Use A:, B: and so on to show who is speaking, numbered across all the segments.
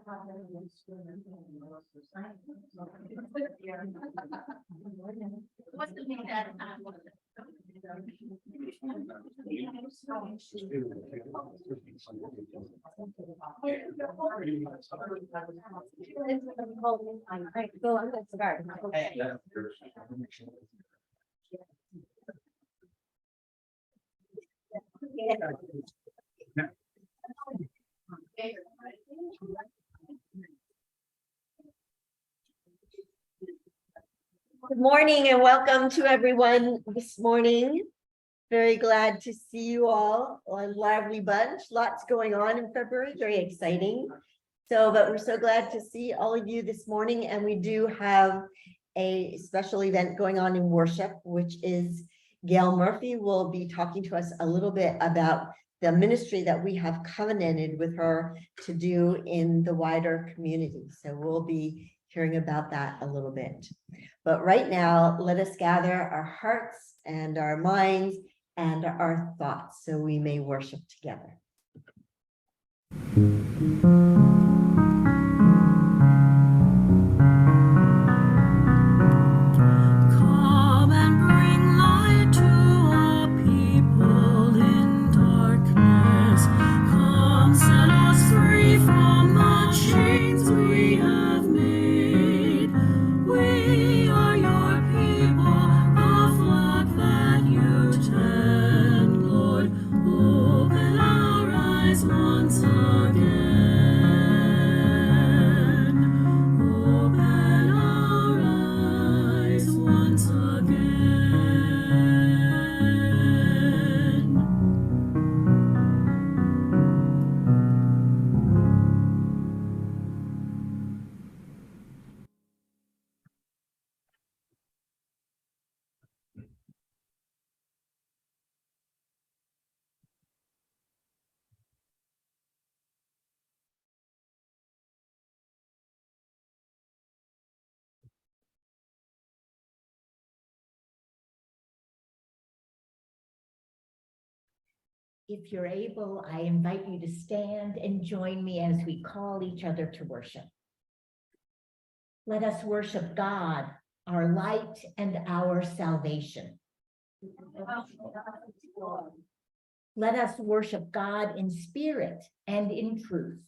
A: What's the name that? Good morning and welcome to everyone this morning. Very glad to see you all. A lively bunch, lots going on in February, very exciting. But we're so glad to see all of you this morning, and we do have a special event going on in worship, which is Gail Murphy will be talking to us a little bit about the ministry that we have covenanted with her to do in the wider community. So we'll be hearing about that a little bit. But right now, let us gather our hearts and our minds and our thoughts so we may worship together. If you're able, I invite you to stand and join me as we call each other to worship. Let us worship God, our light and our salvation. Let us worship God in spirit and in truth.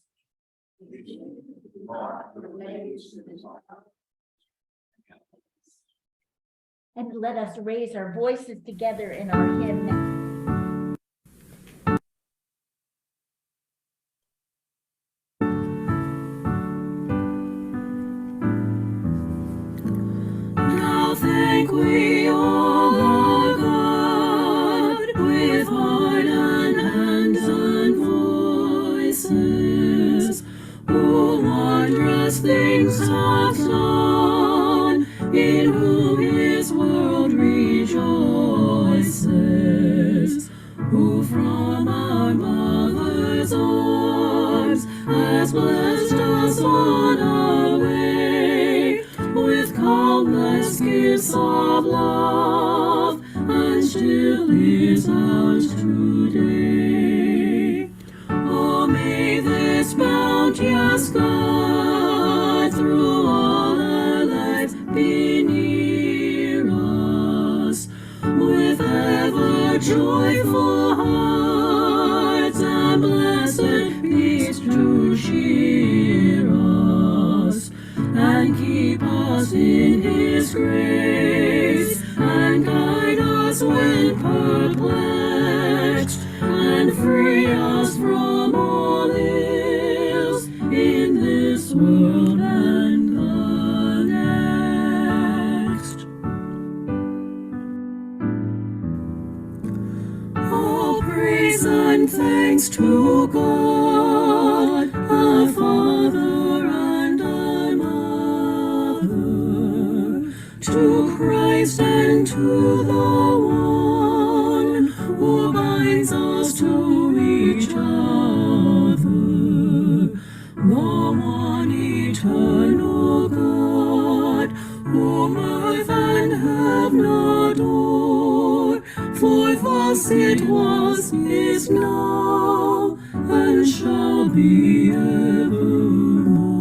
A: And let us raise our voices together in our hymn.
B: We all are God, with heart and hands and voices, who wondrous things have done, in whom his world rejoices, who from our mother's arms has blessed us on our way, with countless gifts of love, and still is ours today. Oh, may this bounteous God through all our lives be near us, with ever joyful hearts and blessed peace to cheer us, and keep us in his grace, and guide us when perplexed, and free us from all ills in this world and the next. All praise and thanks to God, our Father and our Mother, to Christ and to the one who binds us to each other, the one eternal God, whom earth and heaven adore. For thus it was, is now, and shall be evermore.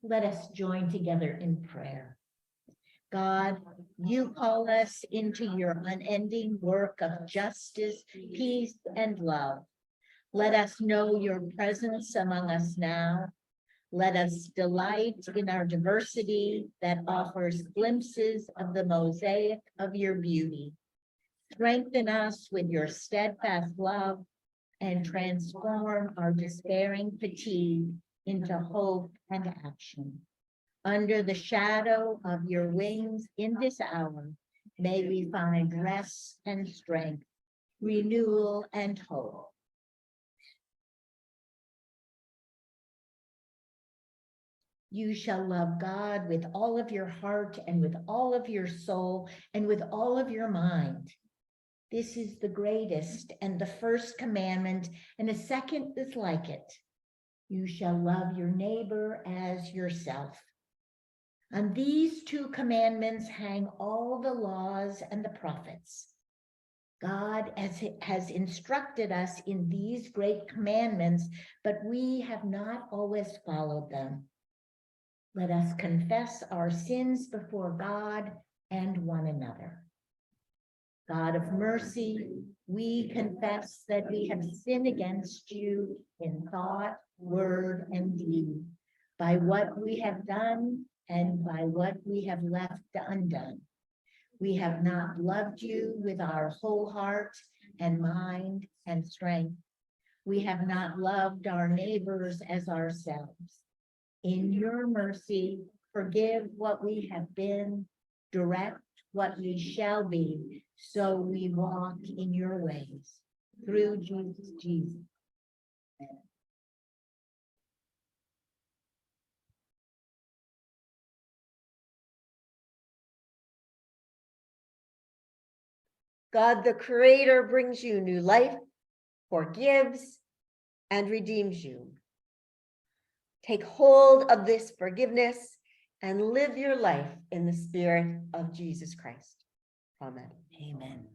C: Let us join together in prayer. God, you call us into your unending work of justice, peace, and love. Let us know your presence among us now. Let us delight in our diversity that offers glimpses of the mosaic of your beauty. Strengthen us with your steadfast love and transform our despairing fatigue into hope and action. Under the shadow of your wings in this hour, may we find rest and strength, renewal and hope. You shall love God with all of your heart and with all of your soul and with all of your mind. This is the greatest and the first commandment, and a second is like it. You shall love your neighbor as yourself. On these two commandments hang all the laws and the prophets. God has instructed us in these great commandments, but we have not always followed them. Let us confess our sins before God and one another. God of mercy, we confess that we have sinned against you in thought, word, and deed, by what we have done and by what we have left undone. We have not loved you with our whole heart and mind and strength. We have not loved our neighbors as ourselves. In your mercy, forgive what we have been, direct what we shall be, so we walk in your ways. Through Jesus.
A: God, the Creator, brings you new life, forgives, and redeems you. Take hold of this forgiveness and live your life in the Spirit of Jesus Christ. Amen.
C: Amen.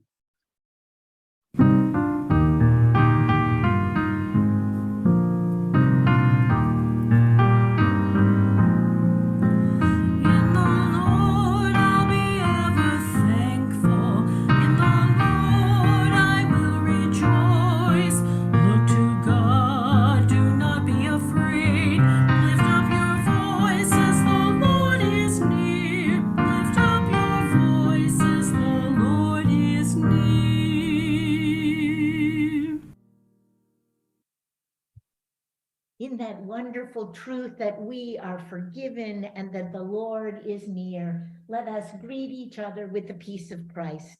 C: In that wonderful truth that we are forgiven and that the Lord is near, let us greet each other with the peace of Christ.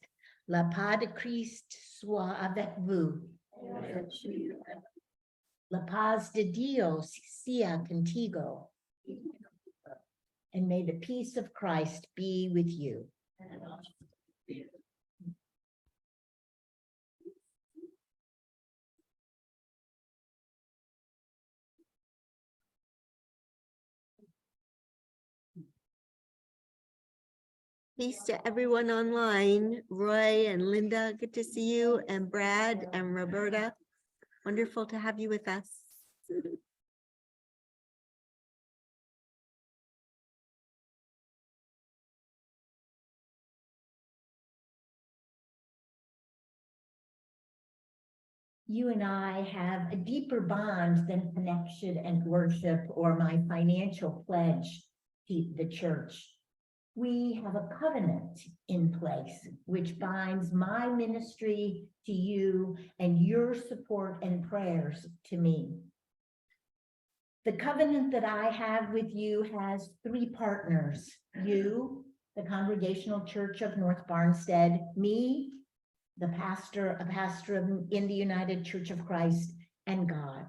C: La paz de Christ soit avec vous. La paz de Dios sea contigo. And may the peace of Christ be with you.
A: Peace to everyone online. Roy and Linda, good to see you, and Brad and Roberta. Wonderful to have you with us.
C: You and I have a deeper bond than connection and worship or my financial pledge to the church. We have a covenant in place which binds my ministry to you and your support and prayers to me. The covenant that I have with you has three partners: you, the Congregational Church of North Barnstead, me, a pastor in the United Church of Christ, and God.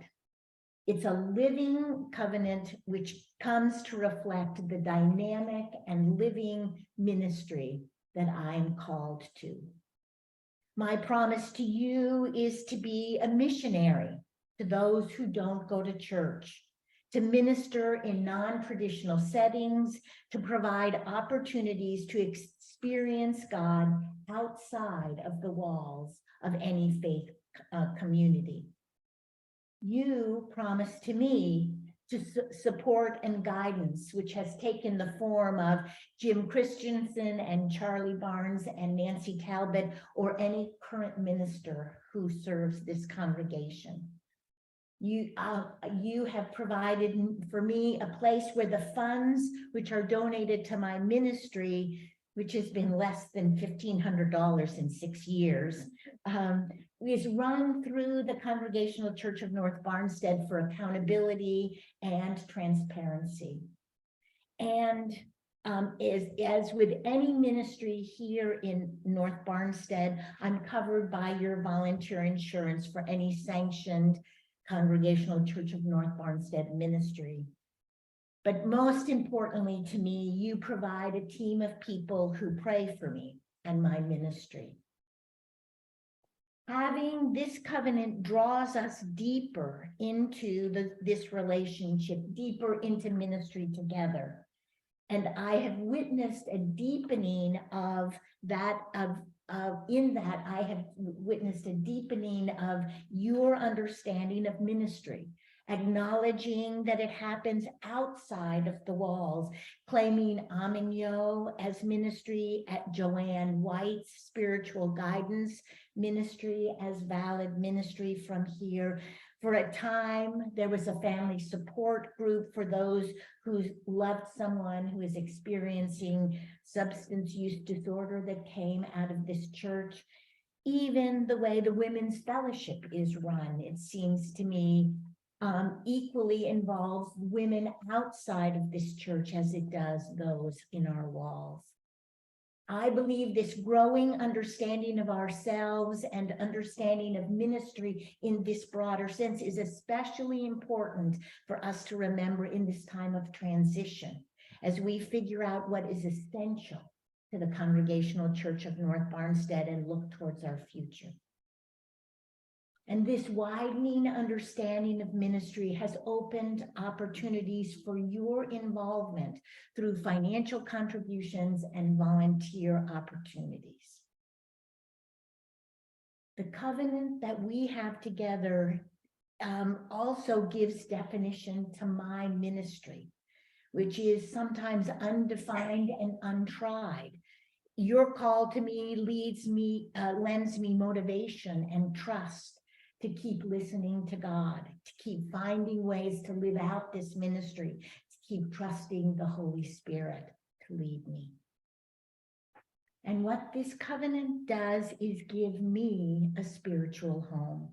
C: It's a living covenant which comes to reflect the dynamic and living ministry that I'm called to. My promise to you is to be a missionary to those who don't go to church, to minister in non-traditional settings, to provide opportunities to experience God outside of the walls of any faith community. You promised to me to support and guidance, which has taken the form of Jim Christensen and Charlie Barnes and Nancy Talbot, or any current minister who serves this congregation. You have provided for me a place where the funds which are donated to my ministry, which has been less than $1,500 in 6 years, is run through the Congregational Church of North Barnstead for accountability and transparency. And as with any ministry here in North Barnstead, I'm covered by your volunteer insurance for any sanctioned Congregational Church of North Barnstead ministry. But most importantly to me, you provide a team of people who pray for me and my ministry. Having this covenant draws us deeper into this relationship, deeper into ministry together. And I have witnessed a deepening of that, I have witnessed a deepening of your understanding of ministry, acknowledging that it happens outside of the walls, claiming Aminyo as ministry, at Joanne White's spiritual guidance ministry as valid ministry from here. For a time, there was a family support group for those who loved someone who is experiencing substance use disorder that came out of this church. Even the way the women's fellowship is run, it seems to me, equally involves women outside of this church as it does those in our walls. I believe this growing understanding of ourselves and understanding of ministry in this broader sense is especially important for us to remember in this time of transition, as we figure out what is essential to the Congregational Church of North Barnstead and look towards our future. And this widening understanding of ministry has opened opportunities for your involvement through financial contributions and volunteer opportunities. The covenant that we have together also gives definition to my ministry, which is sometimes undefined and untried. Your call to me lends me motivation and trust to keep listening to God, to keep finding ways to live out this ministry, to keep trusting the Holy Spirit to lead me. And what this covenant does is give me a spiritual home,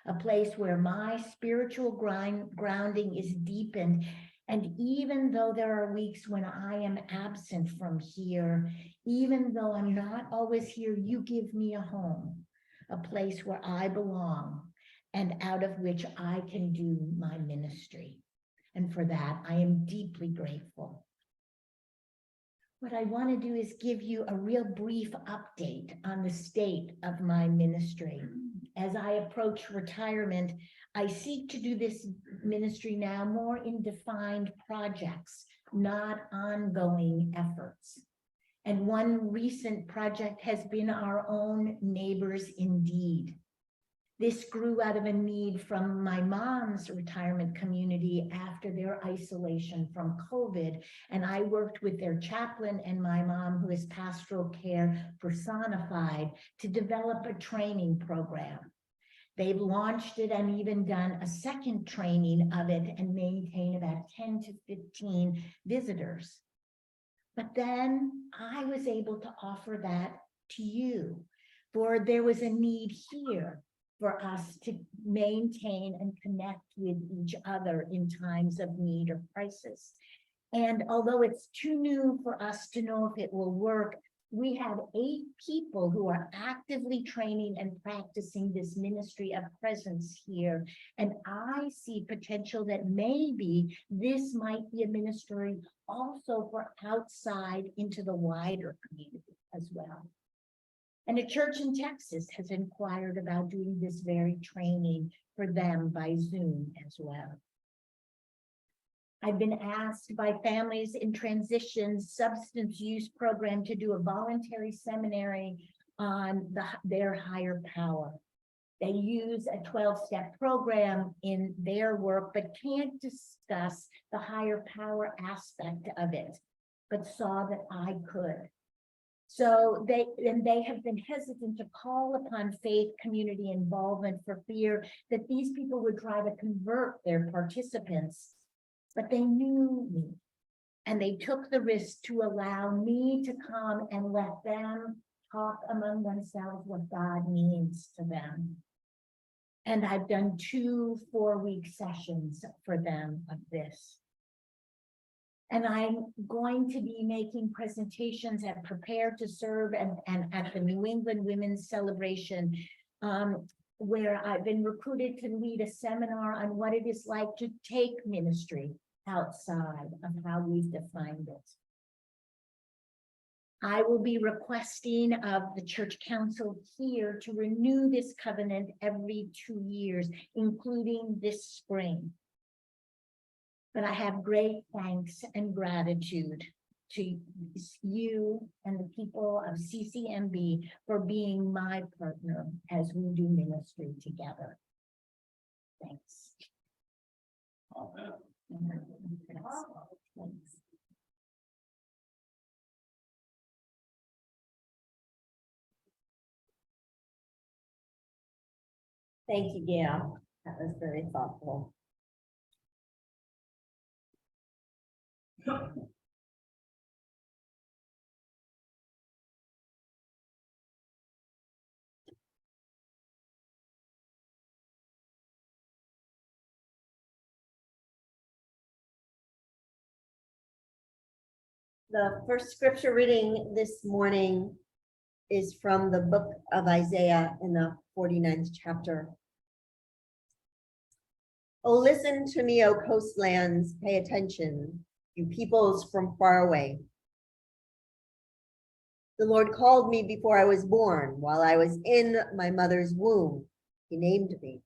C: a place where my spiritual grounding is deepened. And even though there are weeks when I am absent from here, even though I'm not always here, you give me a home, a place where I belong and out of which I can do my ministry. And for that, I am deeply grateful. What I want to do is give you a real brief update on the state of my ministry. As I approach retirement, I seek to do this ministry now more in defined projects, not ongoing efforts. And one recent project has been our own Neighbors Indeed. This grew out of a need from my mom's retirement community after their isolation from COVID. And I worked with their chaplain and my mom, who is pastoral care personified, to develop a training program. They've launched it and even done a second training of it and maintain about 10 to 15 visitors. But then I was able to offer that to you, for there was a need here for us to maintain and connect with each other in times of need or crisis. And although it's too new for us to know if it will work, we have 8 people who are actively training and practicing this ministry of presence here. And I see potential that maybe this might be a ministry also for outside into the wider community as well. And a church in Texas has inquired about doing this very training for them by Zoom as well. I've been asked by families in transition substance use program to do a voluntary seminary on their higher power. They use a 12-step program in their work, but can't discuss the higher power aspect of it, but saw that I could. So they have been hesitant to call upon faith community involvement for fear that these people would try to convert their participants, but they knew me. And they took the risk to allow me to come and let them talk among themselves what God means to them. And I've done 2 4-week sessions for them of this. And I'm going to be making presentations at Prepare to Serve and at the New England Women's Celebration, where I've been recruited to lead a seminar on what it is like to take ministry outside of how we've defined it. I will be requesting of the church council here to renew this covenant every 2 years, including this spring. But I have great thanks and gratitude to you and the people of CCNB for being my partner as we do ministry together. Thanks.
D: Amen.
C: Thanks.
A: Thank you, Gail. That was very thoughtful. The first scripture reading this morning is from the book of Isaiah in the 49th chapter. Oh, listen to me, O coastlands, pay attention, you peoples from far away. The Lord called me before I was born, while I was in my mother's womb. He named me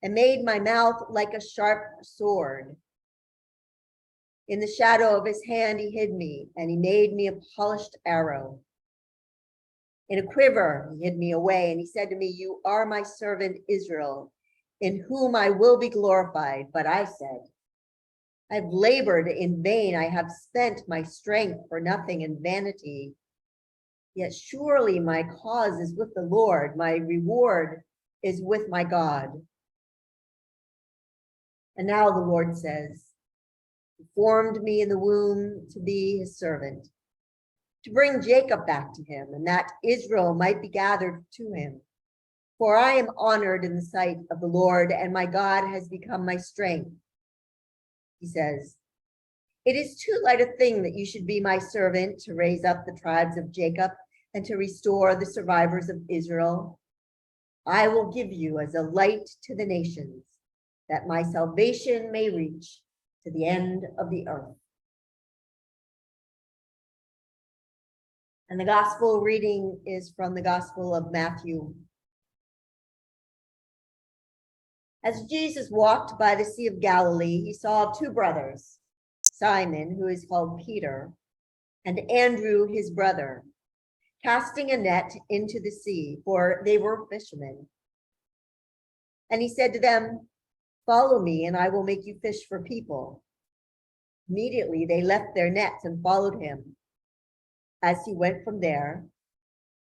A: and made my mouth like a sharp sword. In the shadow of his hand, he hid me, and he made me a polished arrow. In a quiver, he hid me away, and he said to me, you are my servant Israel, in whom I will be glorified. But I said, I've labored in vain. I have spent my strength for nothing in vanity. Yet surely my cause is with the Lord. My reward is with my God. And now the Lord says, he formed me in the womb to be his servant, to bring Jacob back to him, and that Israel might be gathered to him. For I am honored in the sight of the Lord, and my God has become my strength. He says, it is too light a thing that you should be my servant to raise up the tribes of Jacob and to restore the survivors of Israel. I will give you as a light to the nations, that my salvation may reach to the end of the earth. And the gospel reading is from the Gospel of Matthew. As Jesus walked by the Sea of Galilee, he saw 2 brothers, Simon, who is called Peter, and Andrew, his brother, casting a net into the sea, for they were fishermen. And he said to them, follow me, and I will make you fish for people. Immediately they left their nets and followed him. As he went from there,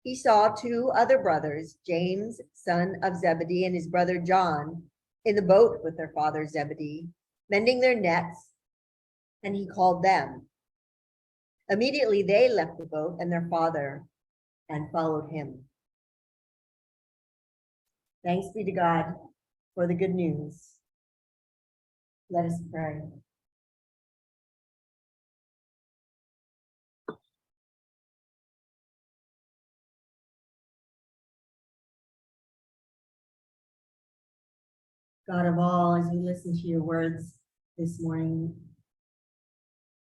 A: he saw 2 other brothers, James, son of Zebedee, and his brother John, in the boat with their father Zebedee, mending their nets, and he called them. Immediately they left the boat and their father and followed him. Thanks be to God for the good news. Let us pray. God of all, as we listen to your words this morning,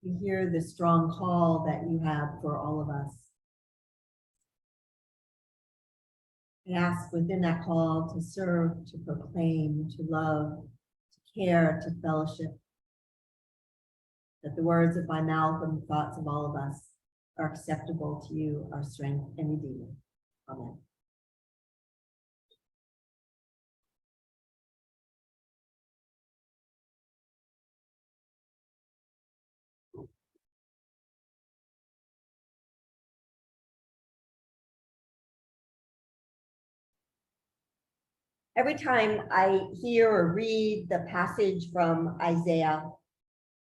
A: we hear the strong call that you have for all of us. I ask within that call to serve, to proclaim, to love, to care, to fellowship, that the words of my mouth and the thoughts of all of us are acceptable to you, our strength and redeemer. Amen. Every time I hear or read the passage from Isaiah,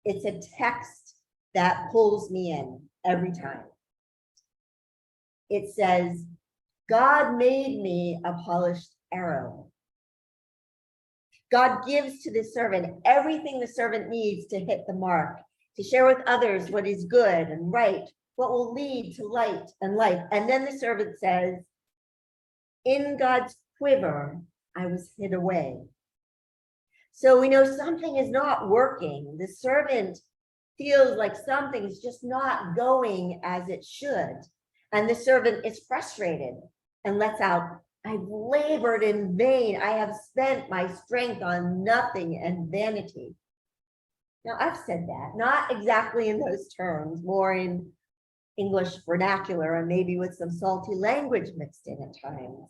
A: it's a text that pulls me in every time. It says, God made me a polished arrow. God gives to the servant everything the servant needs to hit the mark, to share with others what is good and right, what will lead to light and life. And then the servant says, in God's quiver, I was hid away. So we know something is not working. The servant feels like something is just not going as it should. And the servant is frustrated and lets out, I've labored in vain. I have spent my strength on nothing and vanity. Now, I've said that, not exactly in those terms, more in English vernacular and maybe with some salty language mixed in at times.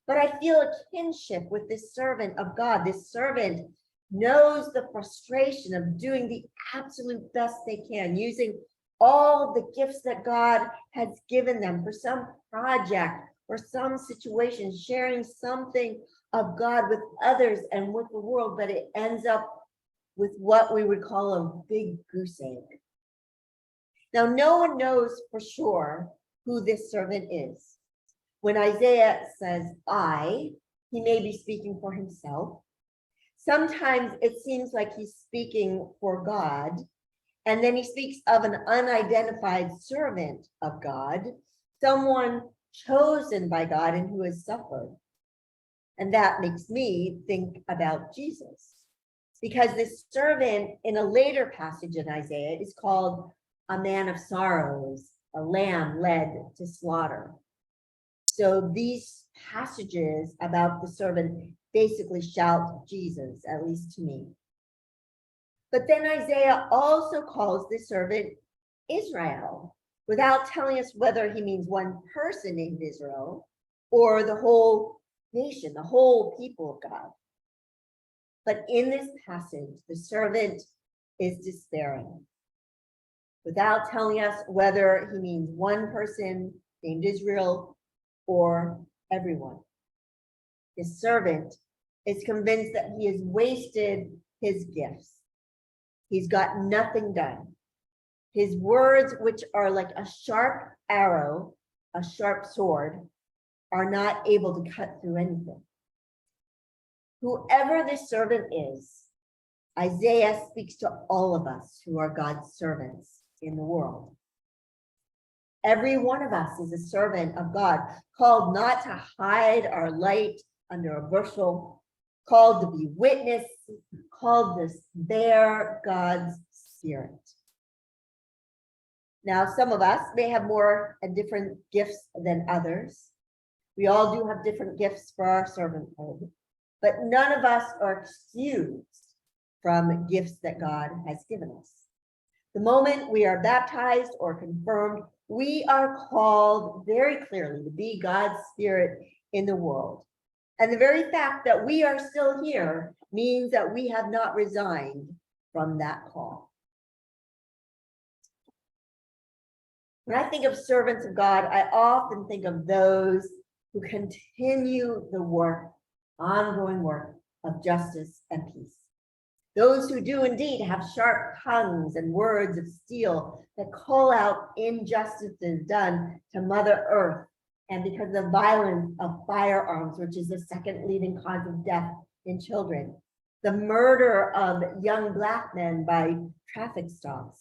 A: But I feel a kinship with this servant of God. This servant knows the frustration of doing the absolute best they can, using all the gifts that God has given them for some project or some situation, sharing something of God with others and with the world, but it ends up with what we would call a big goose egg. Now, no one knows for sure who this servant is. When Isaiah says, I, he may be speaking for himself. Sometimes it seems like he's speaking for God. And then he speaks of an unidentified servant of God, someone chosen by God and who has suffered. And that makes me think about Jesus, because this servant in a later passage in Isaiah is called a man of sorrows, a lamb led to slaughter. So these passages about the servant basically shout Jesus, at least to me. But then Isaiah also calls this servant Israel, without telling us whether he means one person named Israel or the whole nation, the whole people of God. But in this passage, the servant is despairing, without telling us whether he means one person named Israel or everyone. His servant is convinced that he has wasted his gifts. He's got nothing done. His words, which are like a sharp arrow, a sharp sword, are not able to cut through anything. Whoever this servant is, Isaiah speaks to all of us who are God's servants in the world. Every one of us is a servant of God, called not to hide our light under a bushel, called to be witness, called to bear God's spirit. Now, some of us may have more and different gifts than others. We all do have different gifts for our servanthood, but none of us are excused from gifts that God has given us. The moment we are baptized or confirmed, we are called very clearly to be God's spirit in the world. And the very fact that we are still here means that we have not resigned from that call. When I think of servants of God, I often think of those who continue the work, ongoing work of justice and peace. Those who do indeed have sharp tongues and words of steel that call out injustices done to Mother Earth, and because of the violence of firearms, which is the second leading cause of death in children, the murder of young Black men by traffic stops.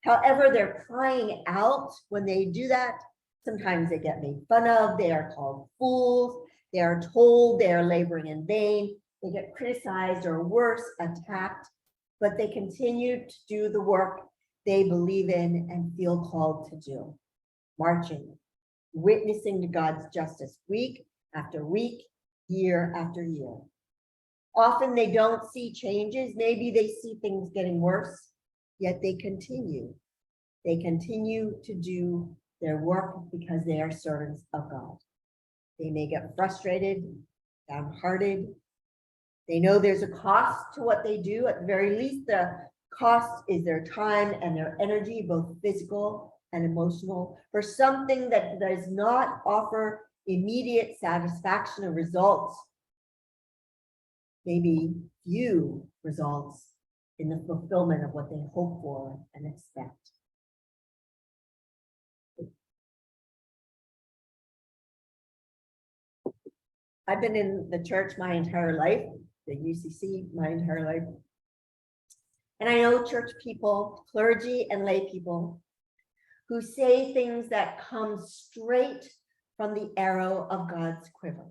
A: However, they're crying out when they do that. Sometimes they get made fun of, they are called fools, they are told they are laboring in vain, they get criticized or worse, attacked, but they continue to do the work they believe in and feel called to do, marching, witnessing to God's justice week after week, year after year. Often they don't see changes, maybe they see things getting worse, yet they continue. They continue to do their work because they are servants of God. They may get frustrated, downhearted. They know there's a cost to what they do. At the very least, the cost is their time and their energy, both physical and emotional, for something that does not offer immediate satisfaction of results, maybe few results in the fulfillment of what they hope for and expect. I've been in the church my entire life, the UCC my entire life. And I know church people, clergy and lay people, who say things that come straight from the arrow of God's quiver.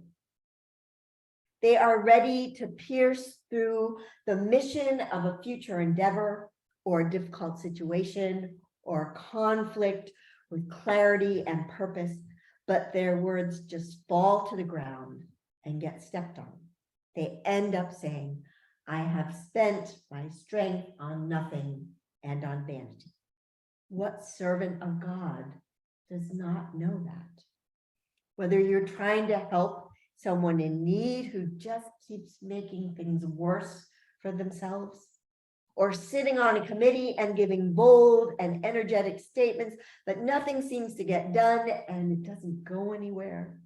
A: They are ready to pierce through the mission of a future endeavor or a difficult situation or conflict with clarity and purpose, but their words just fall to the ground and get stepped on. They end up saying, I have spent my strength on nothing and on vanity. What servant of God does not know that? Whether you're trying to help someone in need who just keeps making things worse for themselves, or sitting on a committee and giving bold and energetic statements, but nothing seems to get done and it doesn't go anywhere.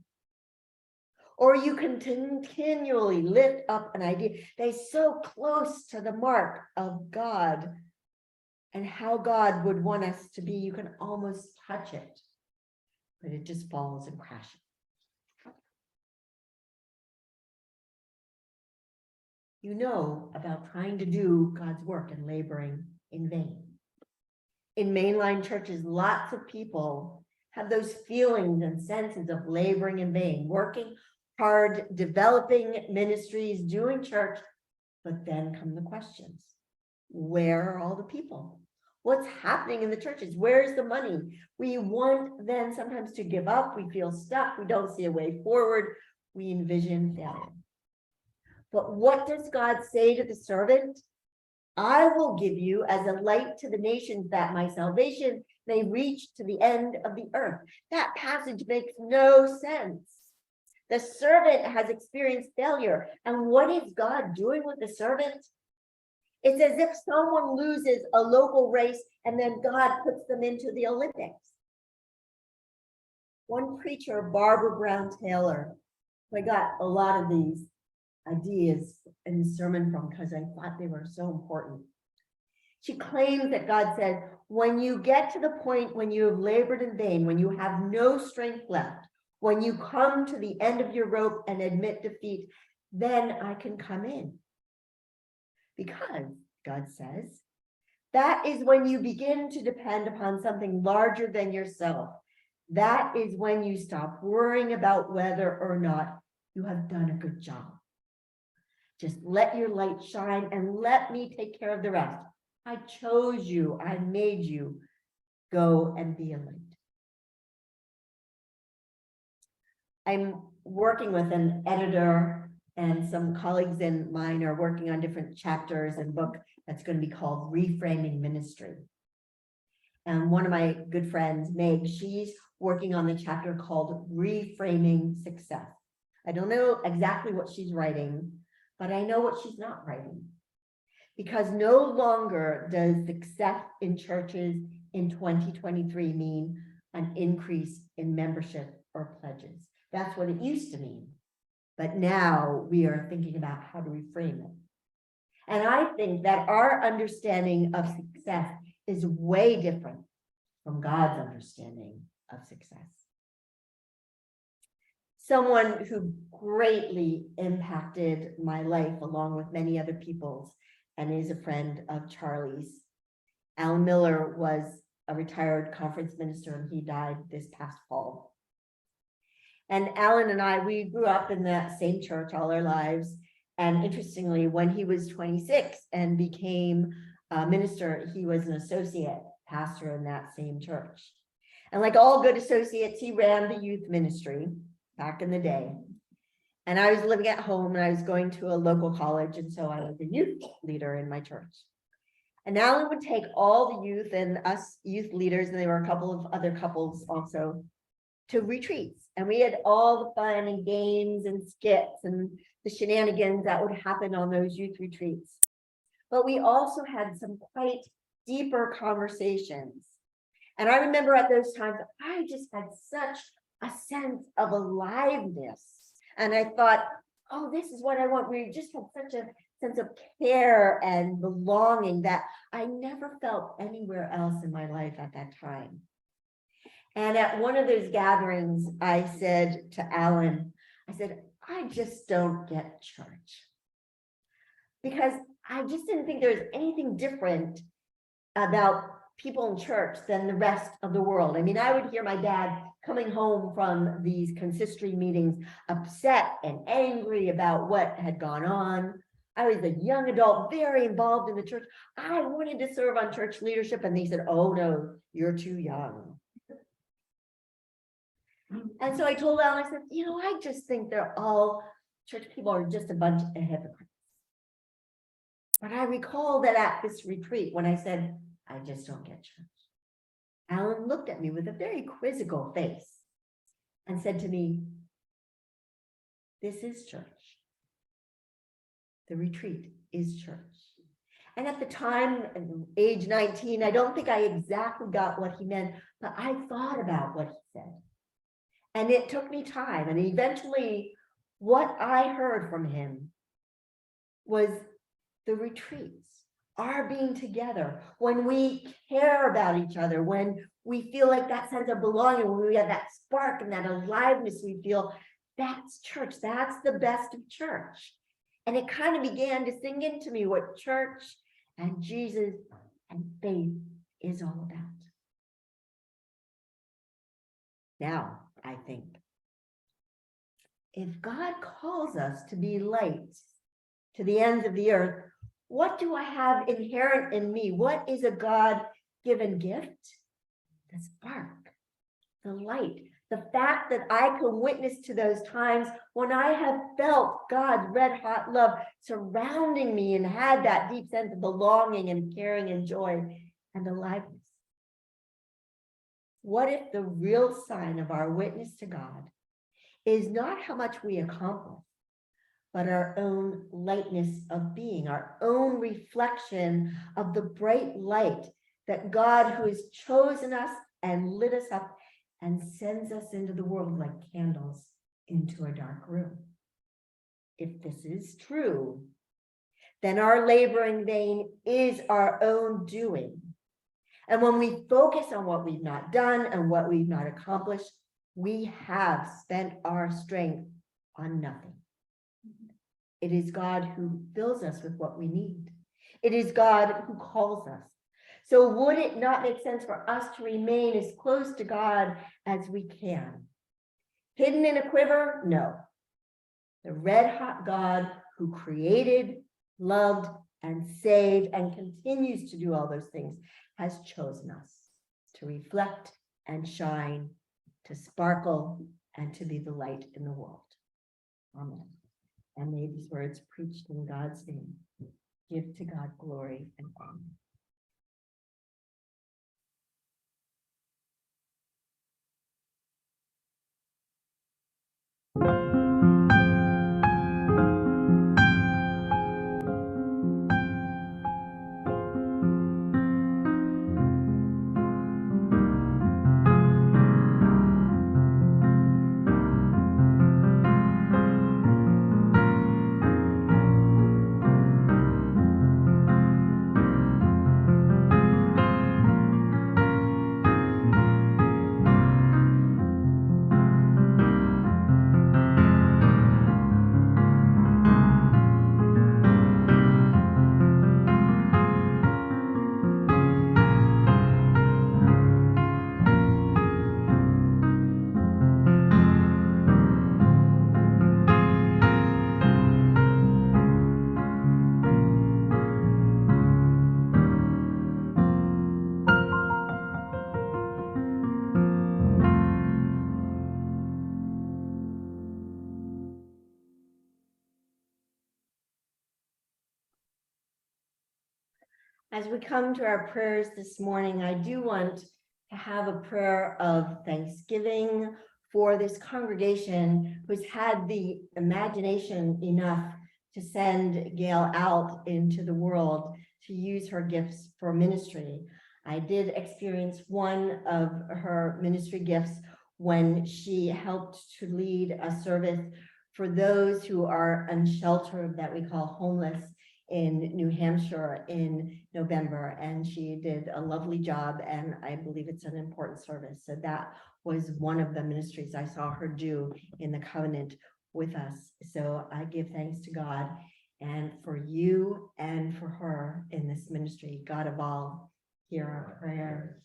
A: Or you can continually lift up an idea that's so close to the mark of God and how God would want us to be, you can almost touch it, but it just falls and crashes. You know about trying to do God's work and laboring in vain. In mainline churches, lots of people have those feelings and senses of laboring in vain, working hard, developing ministries, doing church, but then come the questions. Where are all the people? What's happening in the churches? Where's the money? We want then sometimes to give up. We feel stuck. We don't see a way forward. We envision failure. But what does God say to the servant? I will give you as a light to the nations that my salvation may reach to the end of the earth. That passage makes no sense. The servant has experienced failure. And what is God doing with the servant? It's as if someone loses a local race and then God puts them into the Olympics. One preacher, Barbara Brown Taylor, I got a lot of these ideas in the sermon from because I thought they were so important. She claims that God said, when you get to the point when you have labored in vain, when you have no strength left, when you come to the end of your rope and admit defeat, then I can come in. Because, God says, that is when you begin to depend upon something larger than yourself. That is when you stop worrying about whether or not you have done a good job. Just let your light shine and let me take care of the rest. I chose you. I made you. Go and be a light. I'm working with an editor and some colleagues in mine are working on different chapters and book that's going to be called Reframing Ministry. And one of my good friends, Meg, she's working on the chapter called Reframing Success. I don't know exactly what she's writing, but I know what she's not writing. Because no longer does success in churches in 2023 mean an increase in membership or pledges. That's what it used to mean. But now we are thinking about how to reframe it. And I think that our understanding of success is way different from God's understanding of success. Someone who greatly impacted my life along with many other people's and is a friend of Charlie's. Alan Miller was a retired conference minister and he died this past fall. And Alan and I, we grew up in that same church all our lives. And interestingly, when he was 26 and became a minister, he was an associate pastor in that same church. And like all good associates, he ran the youth ministry back in the day. And I was living at home and I was going to a local college. And so I was a youth leader in my church. And Alan would take all the youth and us youth leaders, and there were a couple of other couples also, to retreats. And we had all the fun and games and skits and the shenanigans that would happen on those youth retreats. But we also had some quite deeper conversations. And I remember at those times, I just had such a sense of aliveness. And I thought, oh, this is what I want. We just had such a sense of care and belonging that I never felt anywhere else in my life at that time. And at one of those gatherings, I said to Alan, I said, I just don't get church. Because I just didn't think there was anything different about people in church than the rest of the world. I mean, I would hear my dad coming home from these consistory meetings, upset and angry about what had gone on. I was a young adult, very involved in the church. I wanted to serve on church leadership, and they said, oh no, you're too young. And so I told Alan, I said, you know, I just think they're all, church people are just a bunch of hypocrites. But I recall that at this retreat, when I said, I just don't get church, Alan looked at me with a very quizzical face and said to me, this is church. The retreat is church. And at the time, age 19, I don't think I exactly got what he meant, but I thought about what he said. And it took me time. And eventually, what I heard from him was the retreats, our being together, when we care about each other, when we feel like that sense of belonging, when we have that spark and that aliveness we feel, that's church. That's the best of church. And it kind of began to sink into me what church and Jesus and faith is all about. Now, I think, if God calls us to be light to the ends of the earth, what do I have inherent in me? What is a God-given gift? The spark, the light, the fact that I can witness to those times when I have felt God's red-hot love surrounding me and had that deep sense of belonging and caring and joy and aliveness. What if the real sign of our witness to God is not how much we accomplish, but our own lightness of being, our own reflection of the bright light that God, who has chosen us and lit us up and sends us into the world like candles into a dark room? If this is true, then our labor in vain is our own doing. And when we focus on what we've not done and what we've not accomplished, we have spent our strength on nothing. It is God who fills us with what we need. It is God who calls us. So would it not make sense for us to remain as close to God as we can? Hidden in a quiver? No. The red-hot God who created, loved, and saved, and continues to do all those things, has chosen us to reflect and shine, to sparkle, and to be the light in the world. Amen. And may these words preached in God's name give to God glory and honor. As we come to our prayers this morning, I do want to have a prayer of thanksgiving for this congregation who's had the imagination enough to send Gail out into the world to use her gifts for ministry. I did experience one of her ministry gifts when she helped to lead a service for those who are unsheltered, that we call homeless, in New Hampshire in November. And she did a lovely job, and I believe it's an important service. So that was one of the ministries I saw her do in the covenant with us. So I give thanks to God and for you and for her in this ministry. God of all, hear our prayers.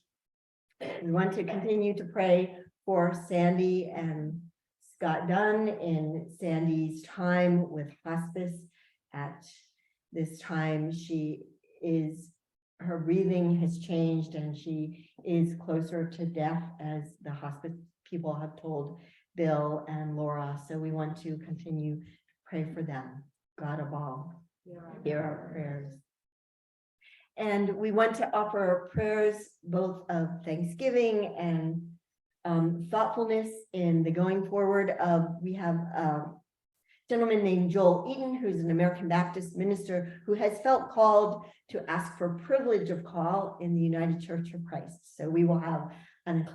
A: We want to continue to pray for Sandy and Scott Dunn in Sandy's time with hospice. At this time, her breathing has changed and she is closer to death, as the hospice people have told Bill and Laura. So we want to continue to pray for them. God of all, hear our prayers. And we want to offer prayers both of thanksgiving and thoughtfulness in the going forward of, we have a gentleman named Joel Eaton, who's an American Baptist minister who has felt called to ask for privilege of call in the United Church of Christ. So we will have an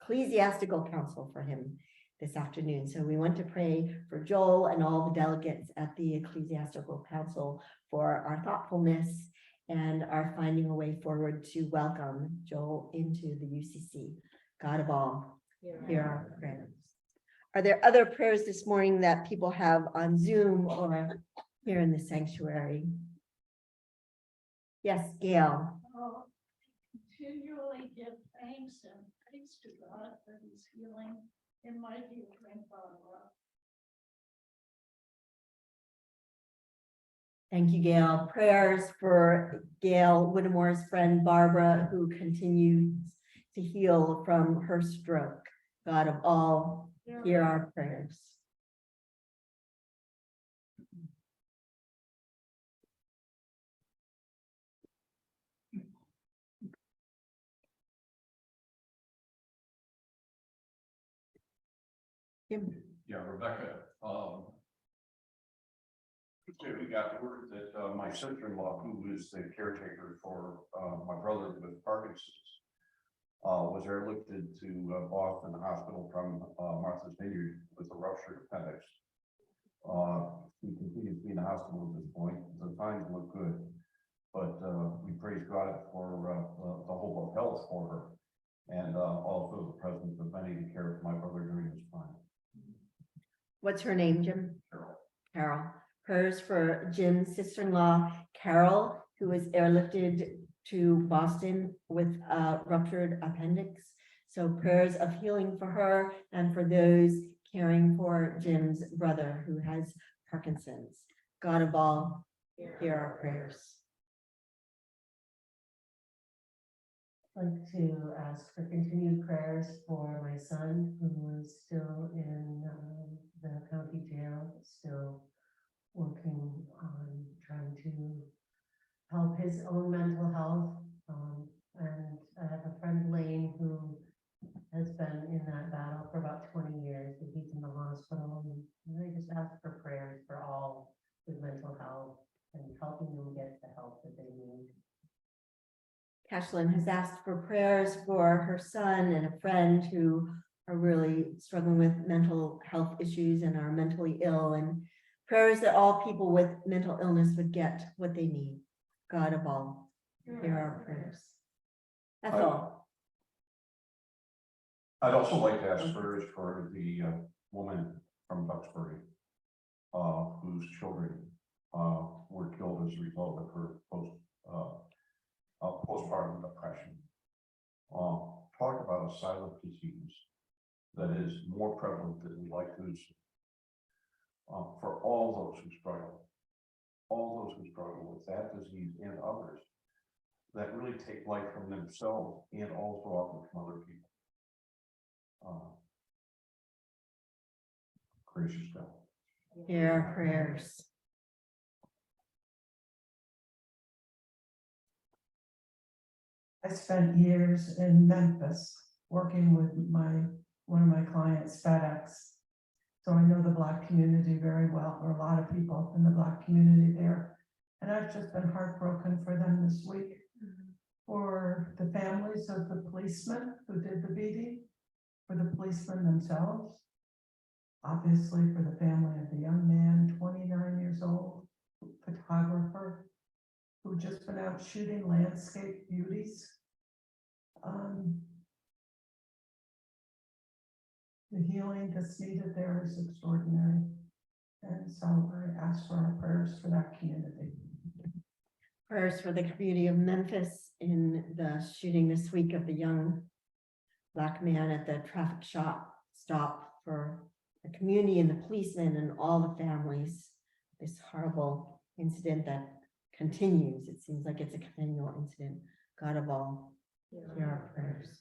A: ecclesiastical council for him this afternoon. So we want to pray for Joel and all the delegates at the ecclesiastical council for our thoughtfulness and our finding a way forward to welcome Joel into the UCC. God of all, hear our prayers. Are there other prayers this morning that people have on Zoom or here in the sanctuary? Yes, Gail.
E: Continually give thanks and praise to God for his healing in my dear grandfather.
A: Thank you, Gail. Prayers for Gail Whittemore's friend Barbara, who continues to heal from her stroke. God of all, hear our prayers.
D: Yeah, Rebecca, we got word that my sister-in-law, who is the caretaker for my brother with Parkinson's, was airlifted to Boston Hospital from Martha's Vineyard with a ruptured appendix. He continues to be in the hospital at this point. The signs look good, but we praise God for the hope of health for her, and also the presence of Benny to care for my brother during this time.
A: What's her name, Jim?
D: Carol.
A: Carol. Prayers for Jim's sister-in-law, Carol, who was airlifted to Boston with a ruptured appendix. So prayers of healing for her and for those caring for Jim's brother who has Parkinson's. God of all, hear our prayers.
F: I'd like to ask for continued prayers for my son, who is still in the county jail, still working on trying to help his own mental health. And I have a friend, Lane, who has been in that battle for about 20 years, and he's in the hospital. And I just ask for prayers for all with mental health and helping them get the help that they need.
A: Cashlyn has asked for prayers for her son and a friend who are really struggling with mental health issues and are mentally ill, and prayers that all people with mental illness would get what they need. God of all, hear our prayers. That's all.
D: I'd also like to ask prayers for the woman from Duxbury, whose children were killed as a result of her postpartum depression. Talk about a silent disease that is more prevalent than we like to assume. For all those who struggle with that disease and others that really take life from themselves and also often from other people. Gracious God,
A: Hear our prayers.
G: I spent years in Memphis working with one of my clients, FedEx. So I know the Black community very well, or a lot of people in the Black community there. And I've just been heartbroken for them this week, for the families of the policemen who did the beating, for the policemen themselves, obviously for the family of the young man, 29 years old, photographer, who just been out shooting landscape beauties. The healing that's needed there is extraordinary. And so I ask for our prayers for that community.
A: Prayers for the community of Memphis in the shooting this week of the young Black man at the traffic stop for the community and the policemen and all the families. This horrible incident that continues. It seems like it's a continual incident. God of all, hear our prayers.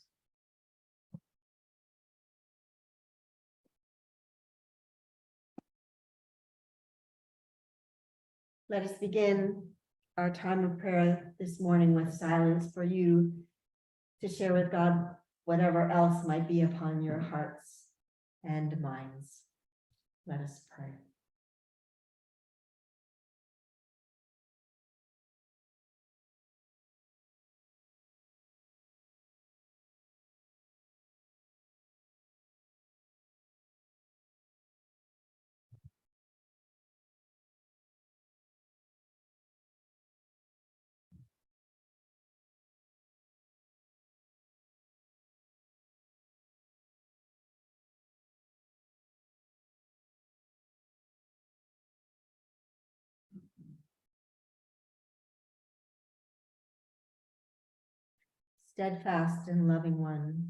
A: Let us begin our time of prayer this morning with silence for you to share with God whatever else might be upon your hearts and minds. Let us pray. Steadfast and loving one,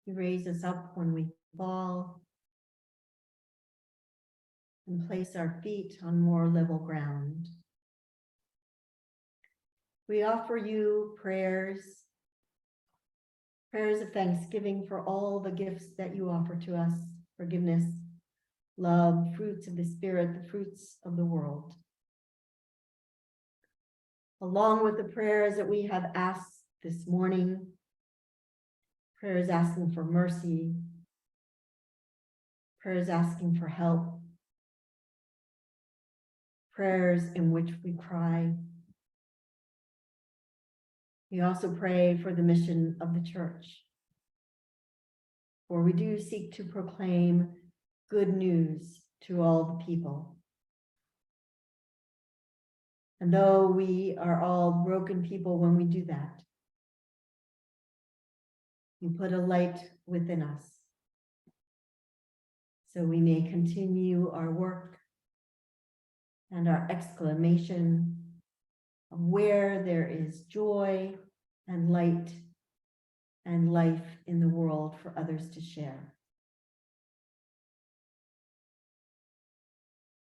A: you raise us up when we fall and place our feet on more level ground. We offer you prayers of thanksgiving for all the gifts that you offer to us, forgiveness, love, fruits of the Spirit, the fruits of the world. Along with the prayers that we have asked this morning, prayers asking for mercy, prayers asking for help, prayers in which we cry. We also pray for the mission of the church, for we do seek to proclaim good news to all the people. And though we are all broken people when we do that, you put a light within us so we may continue our work and our exclamation of where there is joy and light and life in the world for others to share.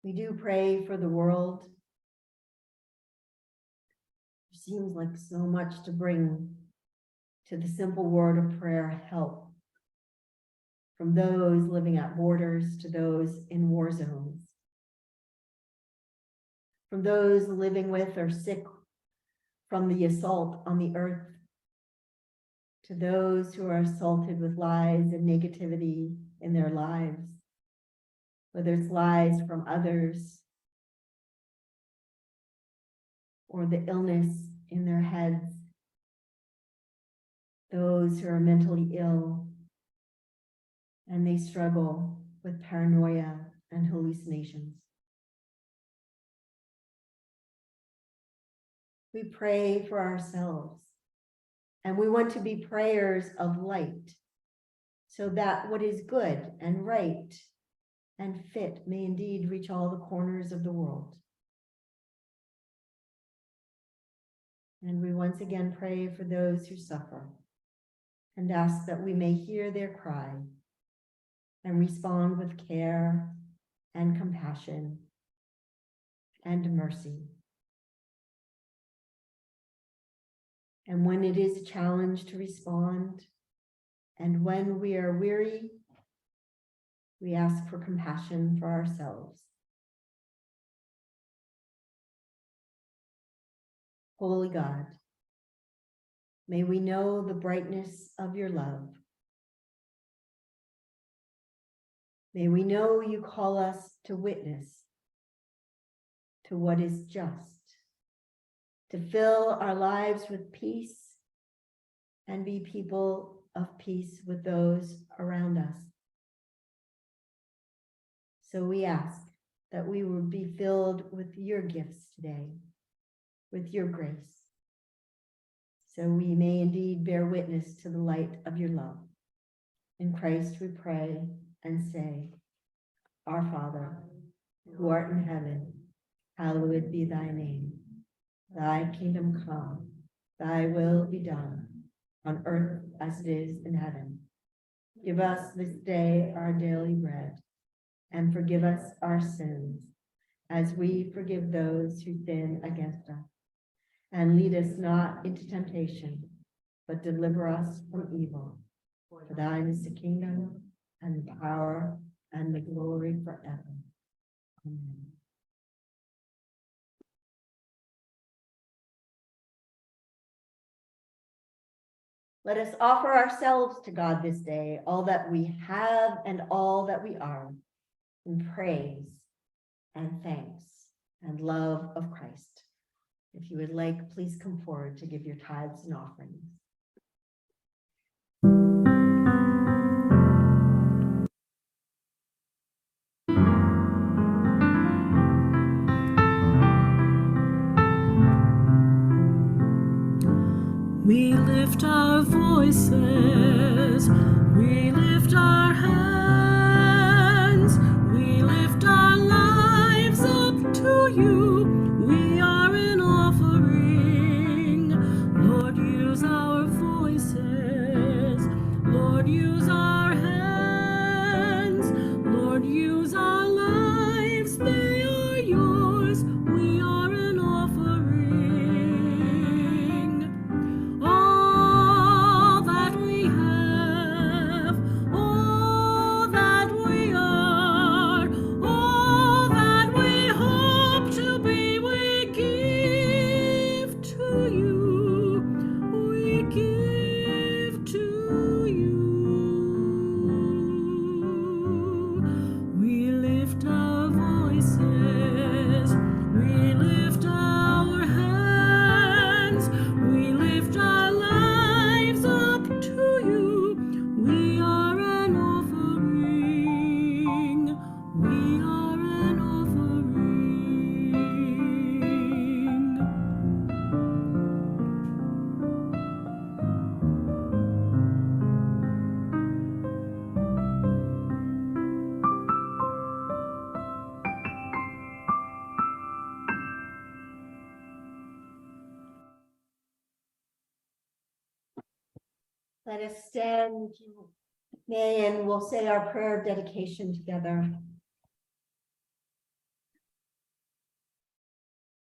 A: We do pray for the world. There seems like so much to bring to the simple word of prayer, help. From those living at borders to those in war zones. From those living with or sick from the assault on the earth, to those who are assaulted with lies and negativity in their lives, whether it's lies from others or the illness in their heads, those who are mentally ill and they struggle with paranoia and hallucinations. We pray for ourselves, and we want to be prayers of light, so that what is good and right and fit may indeed reach all the corners of the world. And we once again pray for those who suffer and ask that we may hear their cry and respond with care and compassion and mercy. And when it is a challenge to respond, and when we are weary, we ask for compassion for ourselves. Holy God, may we know the brightness of your love. May we know you call us to witness to what is just, to fill our lives with peace and be people of peace with those around us. So we ask that we would be filled with your gifts today, with your grace, so we may indeed bear witness to the light of your love. In Christ we pray and say, Our Father, who art in heaven, hallowed be thy name. Thy kingdom come, thy will be done, on earth as it is in heaven. Give us this day our daily bread, and forgive us our sins, as we forgive those who sin against us. And lead us not into temptation, but deliver us from evil. For thine is the kingdom, and the power, and the glory forever. Amen. Let us offer ourselves to God this day, all that we have and all that we are, in praise and thanks and love of Christ. If you would like, please come forward to give your tithes and offerings.
B: We lift our voices, we lift our hands, we lift our lives up to you. We are an offering. Lord, use our voices. Lord, use our hands. Lord, use our lives. They are yours. We are an offering. All that we have, all that we are, all that we hope to be, we give to you. We give to you. We lift our voices, we lift our hands, we lift our lives up to you. We are an offering. We are an offering.
A: Let us stand, May, and we'll say our prayer of dedication together.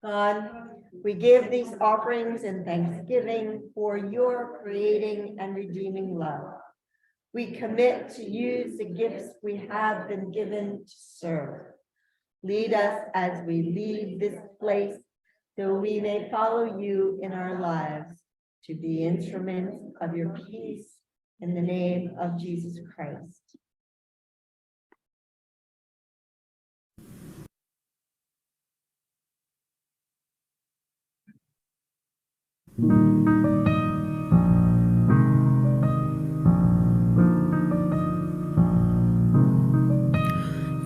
A: God, we give these offerings in thanksgiving for your creating and redeeming love. We commit to use the gifts we have been given to serve. Lead us as we leave this place, so we may follow you in our lives, to be instruments of your peace in the name of Jesus Christ.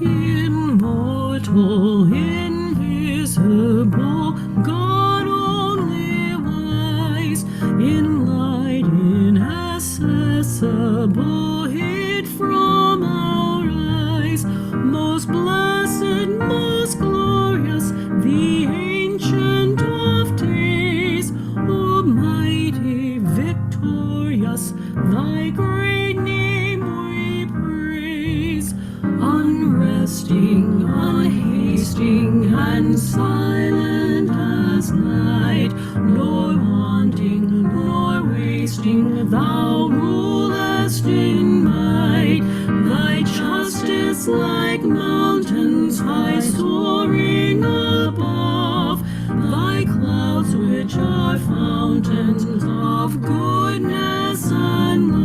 B: Immortal, invisible, God only wise, in light inaccessible, hid from our eyes, most blessed, most glorious, the Ancient of Days, almighty, victorious, thy great name we praise. Unresting, unhasting, and silent as night, nor wanting, nor wasting, thou rulest in might. Thy justice like mountains high soaring above, thy clouds which are fountains of goodness and love.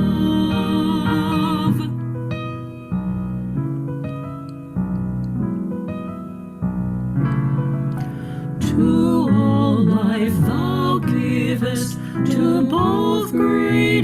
B: To all life thou givest, to both great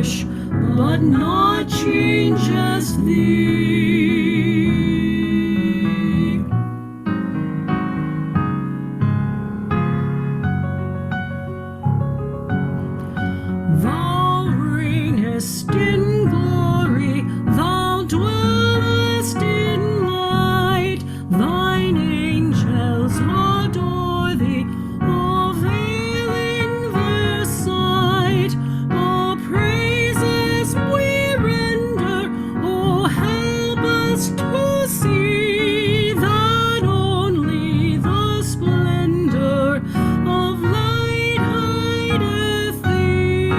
B: perish, but not change as thee. Thou reignest in glory, thou dwellest in light, thine angels adore thee, all veiling their sight. All praises we render, oh help us to see that only the splendor of light hideth thee.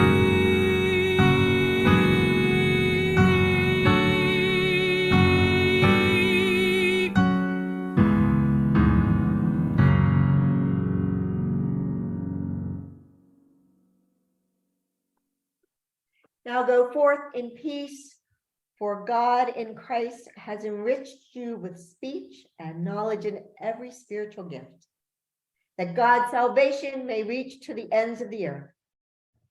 A: Now go forth in peace, for God in Christ has enriched you with speech and knowledge in every spiritual gift, that God's salvation may reach to the ends of the earth.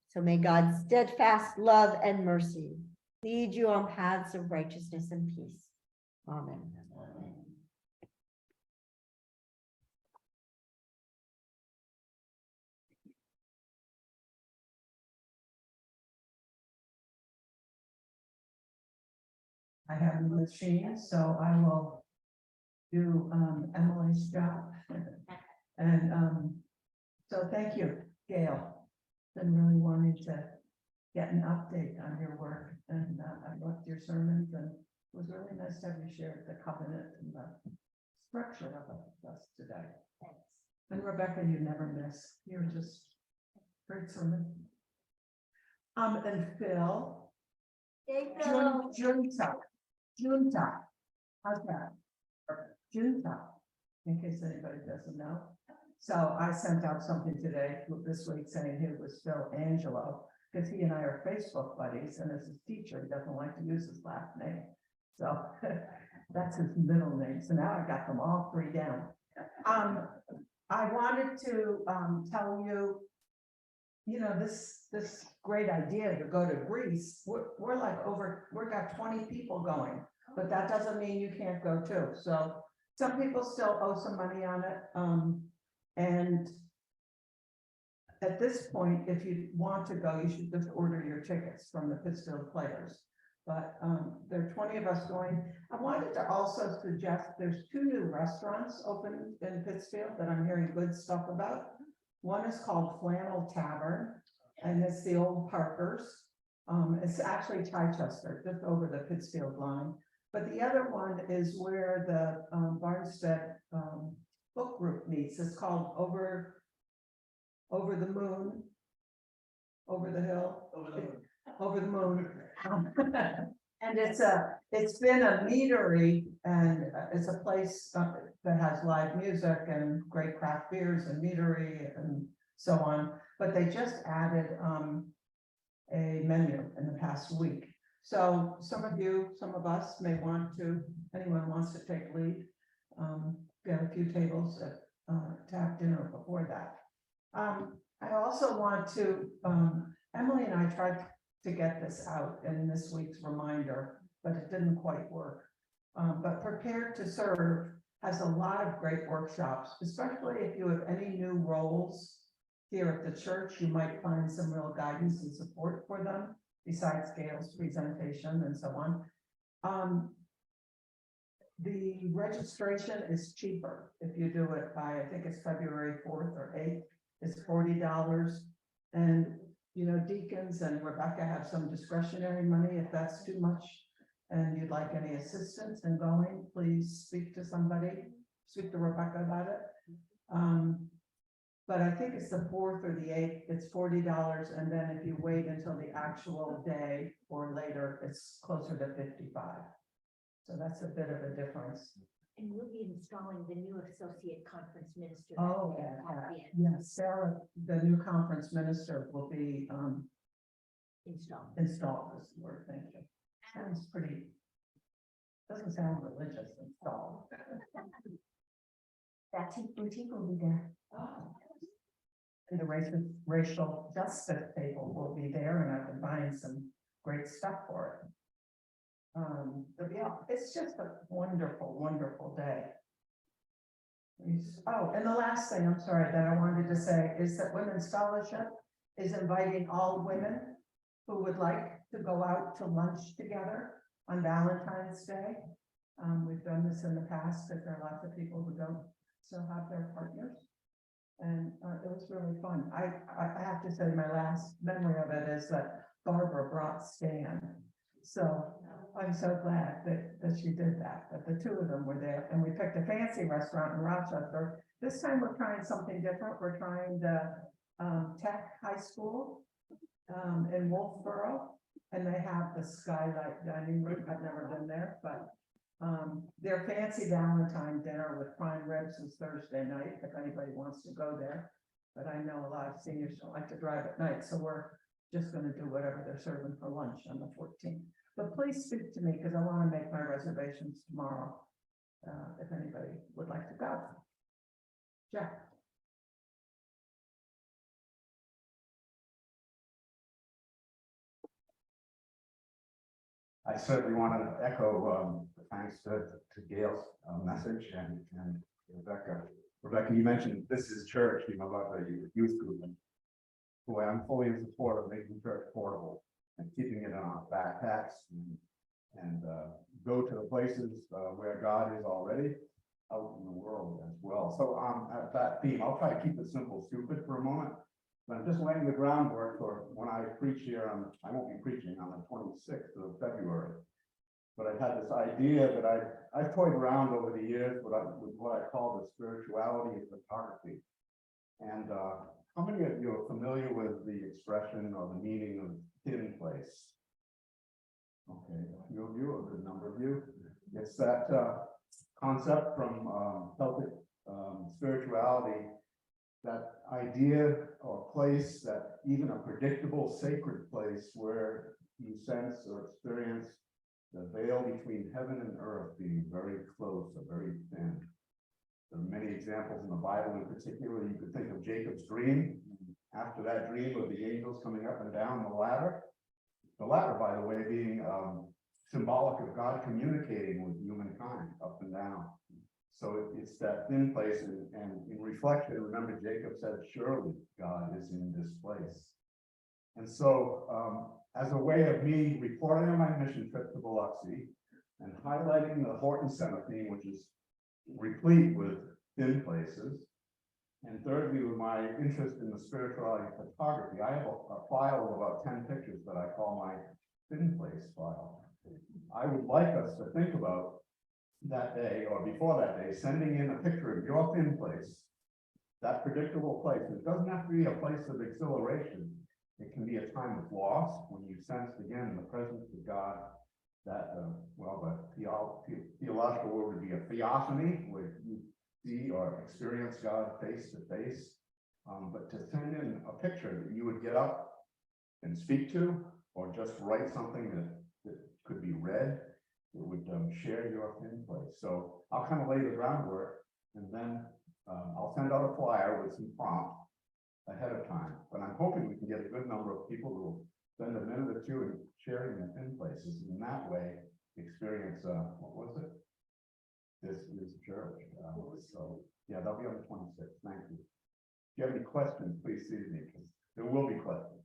A: So may God's steadfast love and mercy lead you on paths of righteousness and peace. Amen.
G: I have a machine, so I will do Emily's job. And so thank you, Gail. Been really wanting to get an update on your work, and I loved your sermons, and it was really nice to have you share the covenant and the structure of it with us today. Thanks. And Rebecca, you never miss. You're just great sermon. And Phil. Junta. How's that? Junta, in case anybody doesn't know. So I sent out something today, this week, saying who was Phil Angelo, because he and I are Facebook buddies, and as a teacher, he doesn't like to use his last name. So that's his middle name. So now I got them all three down. I wanted to tell you, this great idea to go to Greece. We're got 20 people going, but that doesn't mean you can't go too. So some people still owe some money on it. And at this point, if you want to go, you should just order your tickets from the Pittsfield Players. But there are 20 of us going. I wanted to also suggest there's 2 new restaurants open in Pittsfield that I'm hearing good stuff about. One is called Flannel Tavern, and it's the old Parkers. It's actually Chichester, just over the Pittsfield line. But the other one is where the Barnstead book group meets. It's called Over the Moon, Over the Hill, Over the Moon. And it's been a meadery, and it's a place that has live music and great craft beers and meadery and so on. But they just added a menu in the past week. So some of us may want to, anyone wants to take lead, get a few tables to have dinner before that. I also want to, Emily and I tried to get this out in this week's reminder, but it didn't quite work. But Prepared to Serve has a lot of great workshops, especially if you have any new roles here at the church. You might find some real guidance and support for them, besides Gail's presentation and so on. The registration is cheaper if you do it by, I think it's February 4th or 8th, it's $40. And deacons and Rebecca have some discretionary money if that's too much and you'd like any assistance in going, please speak to Rebecca about it. But I think it's the 4th or the 8th, it's $40. And then if you wait until the actual day or later, it's closer to $55. So that's a bit of a difference.
C: And we'll be installing the new associate conference minister.
G: Oh, yeah, Sarah, the new conference minister, will be installed is the word, thank you. Sounds pretty, doesn't sound religious, installed.
C: That's boutique will be there.
G: Oh. And the racial justice table will be there, and I've been buying some great stuff for it. It's just a wonderful, wonderful day. Oh, and the last thing, I'm sorry, that I wanted to say is that Women's Scholarship is inviting all women who would like to go out to lunch together on Valentine's Day. We've done this in the past because there are lots of people who don't still have their partners. And it was really fun. I have to say my last memory of it is that Barbara brought Stan. So I'm so glad that she did that the two of them were there, and we picked a fancy restaurant in Rochester. This time we're trying something different. We're trying the Tech High School in Wolfboro, and they have the skylight dining room. I've never been there, but their fancy Valentine dinner with prime ribs is Thursday night, if anybody wants to go there. But I know a lot of seniors don't like to drive at night, so we're just gonna do whatever they're serving for lunch on the 14th. But please speak to me, because I want to make my reservations tomorrow, if anybody would like to go. Jack.
D: I certainly want to echo thanks to Gail's message and Rebecca. Rebecca, you mentioned this is church, you know, about the youth group. And boy, I'm fully in support of making church portable and keeping it in our backpacks and go to the places where God is already out in the world as well. So at that theme, I'll try to keep it simple, stupid for a moment. But I'm just laying the groundwork for when I preach here I won't be preaching on the 26th of February. But I've had this idea that I've toyed around over the years with what I call the spirituality of photography. And how many of you are familiar with the expression or the meaning of thin place? Okay, a few of you, a good number of you. It's that concept from Celtic spirituality, that idea or place, that even a predictable sacred place where you sense or experience the veil between heaven and earth being very close or very thin. There are many examples in the Bible. In particular, you could think of Jacob's dream. After that dream of the angels coming up and down the ladder, by the way, being symbolic of God communicating with humankind up and down. So it's that thin place, and in reflection, remember Jacob said, surely God is in this place. And so as a way of me reporting on my mission trip to Biloxi and highlighting the Horton Center theme, which is replete with thin places, and thirdly, with my interest in the spirituality of photography, I have a file of about 10 pictures that I call my thin place file. I would like us to think about that day or before that day, sending in a picture of your thin place, that predictable place. It doesn't have to be a place of exhilaration. It can be a time of loss when you sense again the presence of God. That the theological word would be a theophany, where you see or experience God face to face. But to send in a picture that you would get up and speak to, or just write something that could be read, it would share your thin place. So I'll kind of lay the groundwork, and then I'll send out a flyer with some prompts ahead of time. But I'm hoping we can get a good number of people who will spend a minute or two in sharing their thin places, and in that way experience what was it? This is church. So yeah, that'll be on the 26th. Thank you. If you have any questions, please see me, because there will be questions.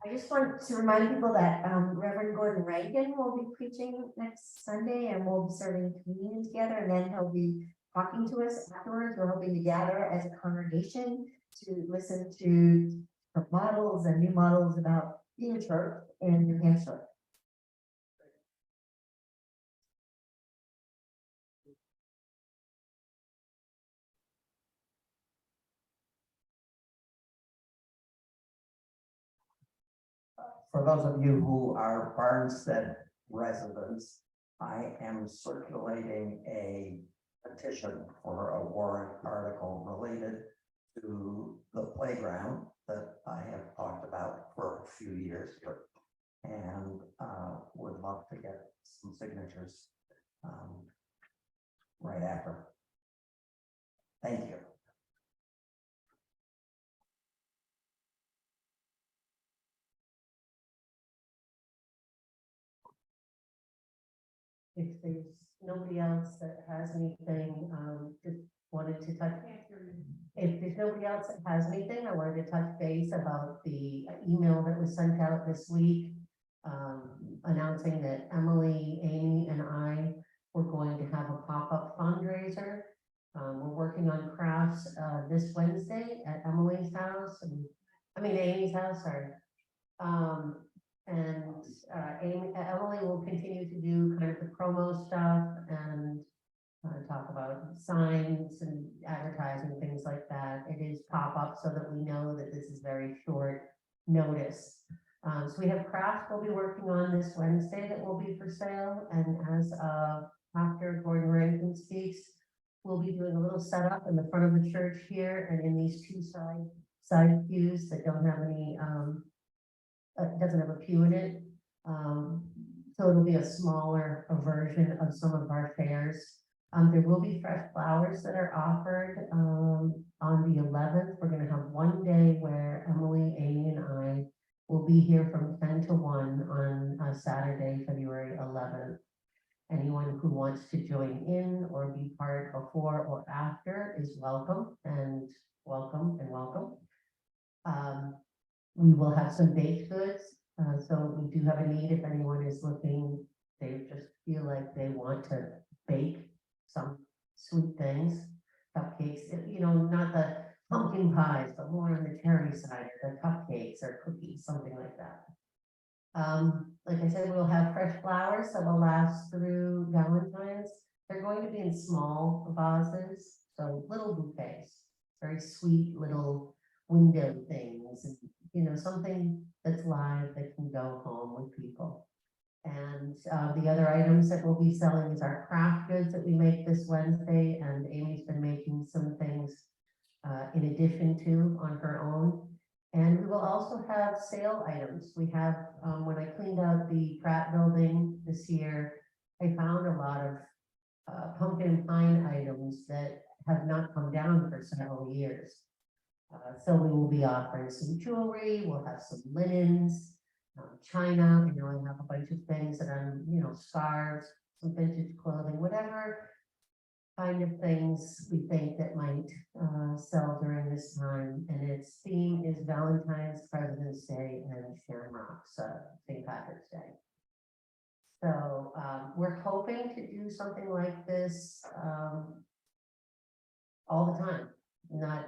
A: I just want to remind people that Reverend Gordon Reagan will be preaching next Sunday, and we'll be serving communion together, and then he'll be talking to us afterwards. We're hoping to gather as a congregation to listen to models and new models about being a church in New Hampshire.
H: For those of you who are Barnstead residents, I am circulating a petition for a warrant article related to the playground that I have talked about for a few years here, and would love to get some signatures right after. Thank you.
F: if there's nobody else that has anything, just wanted to touch. If there's nobody else that has anything, I wanted to touch base about the email that was sent out this week, announcing that Emily, Amy, and I were going to have a pop-up fundraiser. We're working on crafts this Wednesday at Emily's house, Amy's house, sorry. Emily will continue to do kind of the promo stuff and talk about signs and advertising, things like that. It is pop-up so that we know that this is very short notice. So we have crafts we'll be working on this Wednesday that will be for sale. And as after Gordon Rankin speaks, we'll be doing a little setup in the front of the church here and in these two side pews that don't have any, doesn't have a pew in it. So it'll be a smaller version of some of our fairs. There will be fresh flowers that are offered on the 11th. We're going to have one day where Emily, Amy, and I will be here from 10 to 1 on Saturday, February 11th. Anyone who wants to join in or be part before or after is welcome and welcome and welcome. We will have some baked goods. So we do have a need if anyone is looking, they just feel like they want to bake some sweet things, cupcakes, not the pumpkin pies, but more on the cherry side, or the cupcakes or cookies, something like that. Like I said, we'll have fresh flowers that will last through Valentine's. They're going to be in small vases, so little bouquets, very sweet little window things, and, something that's live that can go home with people. And the other items that we'll be selling is our craft goods that we make this Wednesday, and Amy's been making some things in addition to on her own. And we will also have sale items. We have, when I cleaned out the Pratt building this year, I found a lot of pumpkin pine items that have not come down for several years. So we will be offering some jewelry, we'll have some linens, china, I have a bunch of things that I'm, scarves, some vintage clothing, whatever kind of things we think that might sell during this time. And its theme is Valentine's, President's Day, and Shamrocks, St. Patrick's Day. So we're hoping to do something like this all the time, not,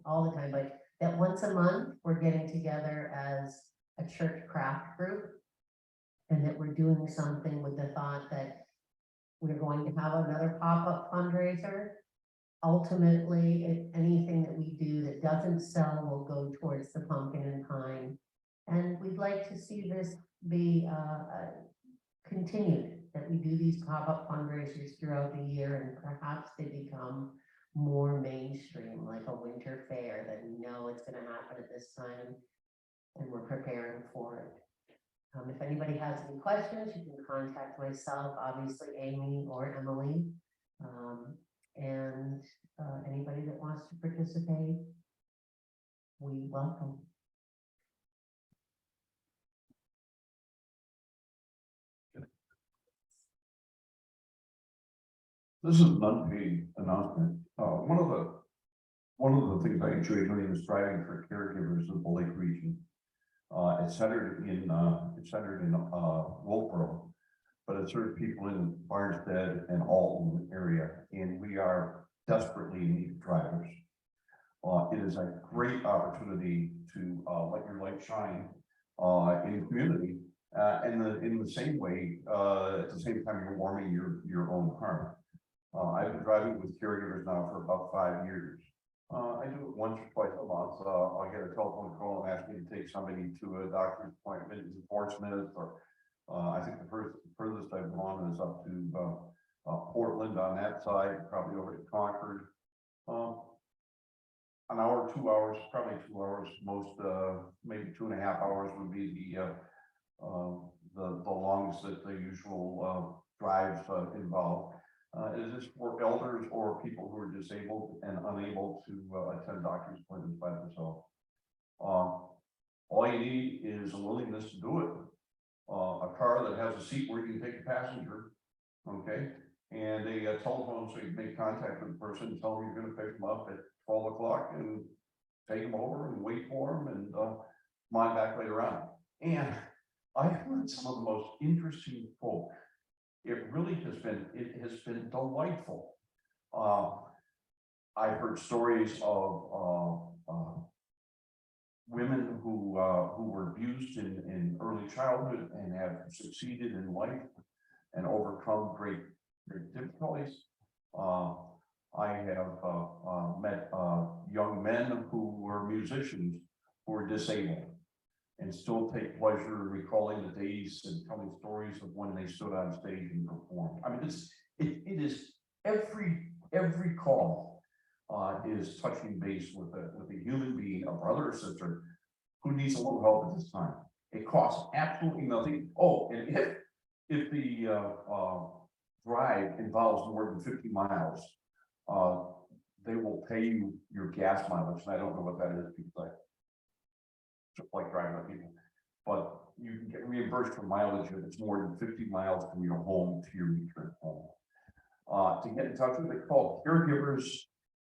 F: all the time, but that once a month we're getting together as a church craft group, and that we're doing something with the thought that we're going to have another pop-up fundraiser. Ultimately, anything that we do that doesn't sell will go towards the pumpkin and pine. And we'd like to see this be continued, that we do these pop-up fundraisers throughout the year, and perhaps they become more mainstream, like a winter fair that we know it's going to happen at this time, and we're preparing for it. If anybody has any questions, you can contact myself, obviously Amy or Emily, and anybody that wants to participate, we welcome.
D: This is an unpaid announcement. One of the things I enjoy doing is driving for caregivers of the Lake region. It's centered in Wolfboro, but it serves people in Barnstead and Alton area, and we are desperately in need of drivers. It is a great opportunity to let your light shine in the community, and in the same way, at the same time you're warming your own heart. I've been driving with caregivers now for about 5 years. I do it once or twice a month. I'll get a telephone call and ask me to take somebody to a doctor's appointment in Portsmouth, or I think the furthest I've gone is up to Portland on that side, probably over to Concord. An hour, 2 hours, probably 2 hours, most maybe 2.5 hours would be the longest that the usual drives involve. Is this for elders or people who are disabled and unable to attend doctor's appointments by themselves? All you need is a willingness to do it. A car that has a seat where you can take a passenger, Okay, and they telephone, so you make contact with the person, tell them you're gonna pick them up at 12 o'clock and take them over and wait for them and come on back later on. And I have met some of the most interesting folk. It really has been delightful. I've heard stories of women who were abused in early childhood and have succeeded in life and overcome great difficulties. I have met young men who were musicians who were disabled and still take pleasure in recalling the days and telling stories of when they stood on stage and performed. I mean, it is every call is touching base with a human being, a brother or sister who needs a little help at this time. It costs absolutely nothing. Oh, and if the drive involves more than 50 miles, they will pay you your gas mileage, and I don't know what that is because I just like driving with people, but you can get reimbursed for mileage if it's more than 50 miles from your home to your return home. To get in touch with it, call Caregivers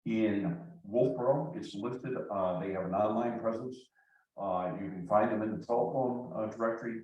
D: in Wolfboro. It's listed. They have an online presence. You can find them in the telephone directory.